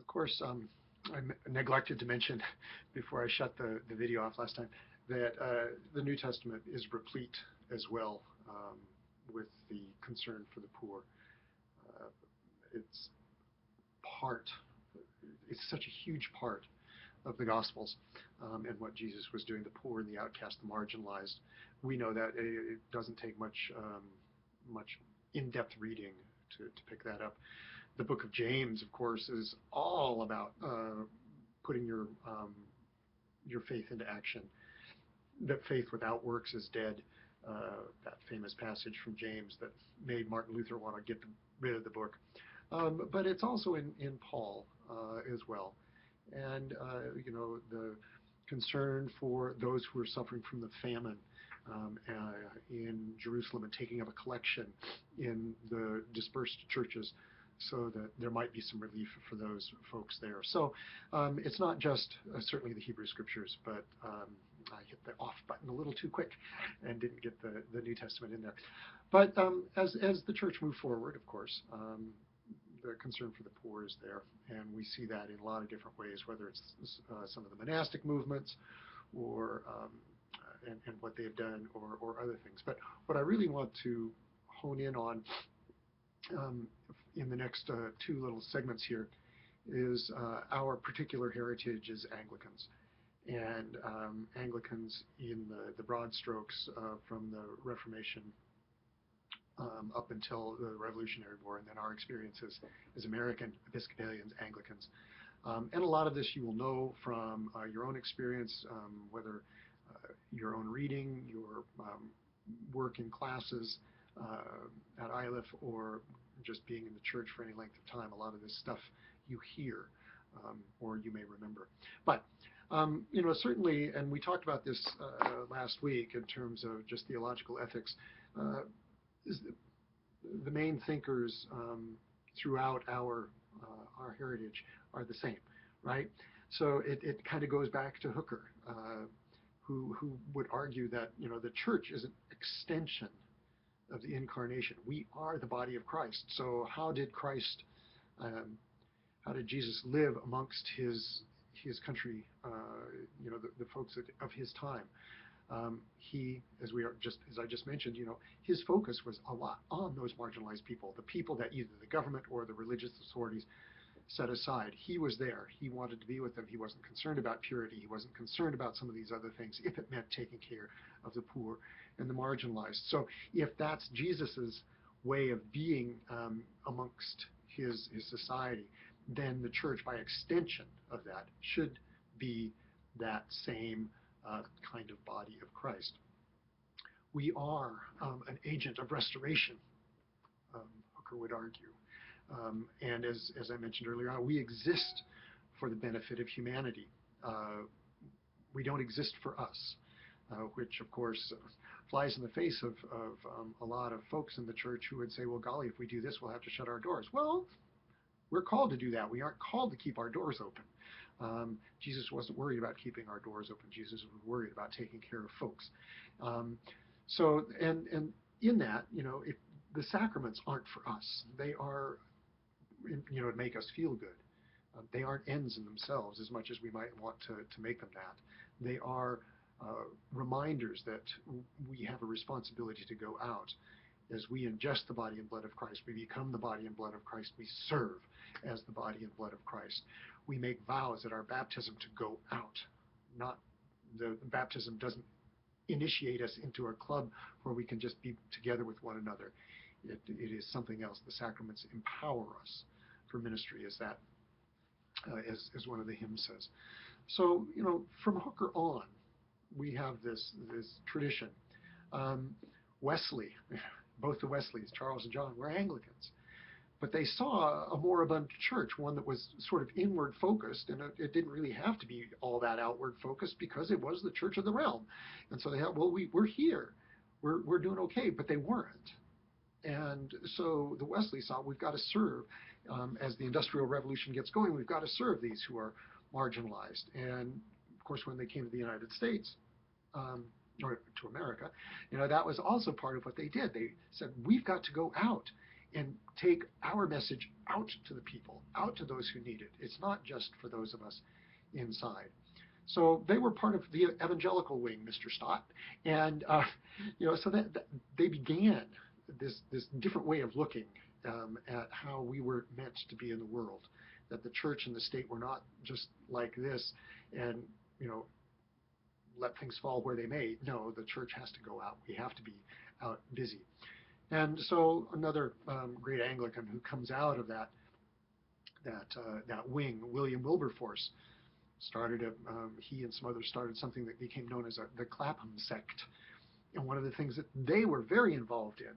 Of course, neglected to mention before I shut the video off last time that the New Testament is replete as well with the concern for the poor. Uh, it's part, it's such a huge part of the Gospels and what Jesus was doing, the poor and the outcast, the marginalized. We know that it doesn't take much in-depth reading to pick that up. The book of James, of course, is all about putting your faith into action. That faith without works is dead. That famous passage from James that made Martin Luther want to get rid of the book. But it's also in Paul as well. And, the concern for those who are suffering from the famine in Jerusalem and taking up a collection in the dispersed churches so that there might be some relief for those folks there. So it's not just certainly the Hebrew Scriptures, but I hit the off button a little too quick and didn't get the New Testament in there. But as the church moved forward, of course, the concern for the poor is there, and we see that in a lot of different ways, whether it's some of the monastic movements or and what they've done or other things. But what I really want to hone in on in the next two little segments here is our particular heritage as Anglicans. And Anglicans in the broad strokes from the Reformation up until the Revolutionary War, and then our experiences as American Episcopalians, Anglicans. And a lot of this you will know from your own experience, whether your own reading, your work in classes at ILIF, or just being in the church for any length of time. A lot of this stuff you hear or you may remember. But certainly, and we talked about this last week in terms of just theological ethics, is the main thinkers throughout our heritage are the same, right? So it kind of goes back to Hooker, who would argue that the church is an extension of the incarnation. We are the body of Christ. So how did Jesus live amongst his country, the folks of his time? He, as I just mentioned, his focus was a lot on those marginalized people, the people that either the government or the religious authorities set aside. He was there. He wanted to be with them. He wasn't concerned about purity. He wasn't concerned about some of these other things if it meant taking care of the poor and the marginalized. So if that's Jesus's way of being amongst his society, then the church, by extension of that, should be that same kind of body of Christ. We are an agent of restoration, Hooker would argue. And as I mentioned earlier on, we exist for the benefit of humanity. We don't exist for us, which of course flies in the face of a lot of folks in the church who would say, well, golly, if we do this, we'll have to shut our doors. Well, we're called to do that. We aren't called to keep our doors open. Jesus wasn't worried about keeping our doors open. Jesus was worried about taking care of folks. So in that, if the sacraments aren't for us, they are, to make us feel good. They aren't ends in themselves as much as we might want to make them that. They are reminders that we have a responsibility to go out. As we ingest the body and blood of Christ, we become the body and blood of Christ. We serve as the body and blood of Christ. We make vows at our baptism to go out. Not the baptism doesn't initiate us into a club where we can just be together with one another. It is something else. The sacraments empower us for ministry, as one of the hymns says. So, from Hooker on, we have this tradition. Wesley, both the Wesleys, Charles and John, were Anglicans. But they saw a moribund church, one that was sort of inward focused, and it didn't really have to be all that outward focused because it was the church of the realm. And so they thought, well, we're here. We're doing okay, but they weren't. And so the Wesleys thought, we've got to serve. As the Industrial Revolution gets going, we've got to serve these who are marginalized. And of course, when they came to the United States, or to America, that was also part of what they did. They said, we've got to go out and take our message out to the people, out to those who need it. It's not just for those of us inside. So they were part of the evangelical wing, Mr. Stott, and so that they began this different way of looking at how we were meant to be in the world. That the church and the state were not just like this, and let things fall where they may. No, the church has to go out. We have to be out busy. And so another great Anglican who comes out of that wing, William Wilberforce, he and some others started something that became known as the Clapham sect. And one of the things that they were very involved in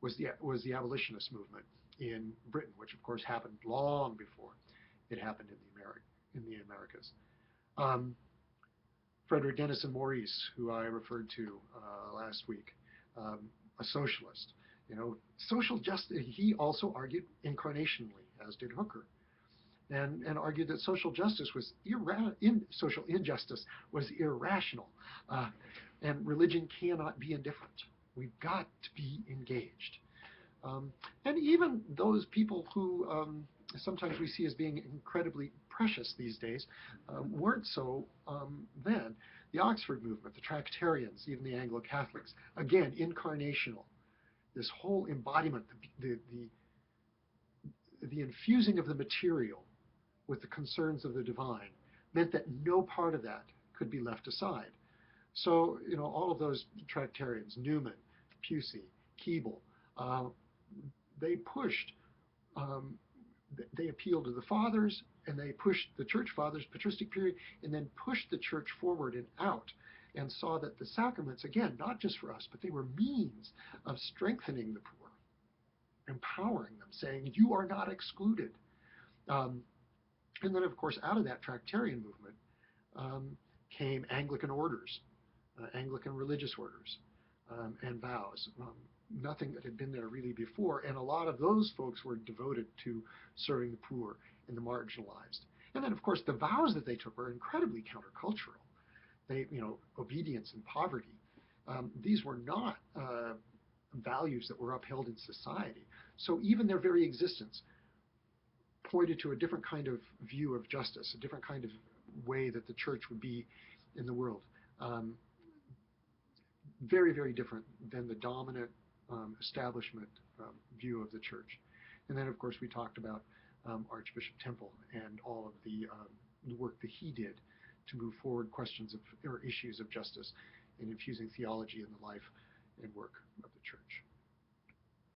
was the abolitionist movement in Britain, which of course happened long before it happened in the Americas. Frederick Denison Maurice, who I referred to last week, a socialist. Social justice. He also argued incarnationally, as did Hooker, and argued that social injustice was irrational, and religion cannot be indifferent. We've got to be engaged. And even those people who sometimes we see as being incredibly precious these days weren't so then. The Oxford movement, the Tractarians, even the Anglo-Catholics, again, incarnational. This whole embodiment, the infusing of the material with the concerns of the divine meant that no part of that could be left aside. So, all of those Tractarians, Newman, Pusey, Keble, they pushed, they appealed to the fathers, and they pushed the church fathers, patristic period, and then pushed the church forward and out, and saw that the sacraments, again, not just for us, but they were means of strengthening the poor, empowering them, saying, you are not excluded. And then, of course, out of that Tractarian movement came Anglican orders, Anglican religious orders, and vows. Nothing that had been there really before, and a lot of those folks were devoted to serving the poor and the marginalized. And then, of course, the vows that they took were incredibly countercultural. They, obedience and poverty. These were not values that were upheld in society. So even their very existence pointed to a different kind of view of justice, a different kind of way that the church would be in the world. Very, very different than the dominant establishment view of the church. And then, of course, we talked about Archbishop Temple and all of the work that he did to move forward questions or issues of justice and infusing theology in the life and work of the church.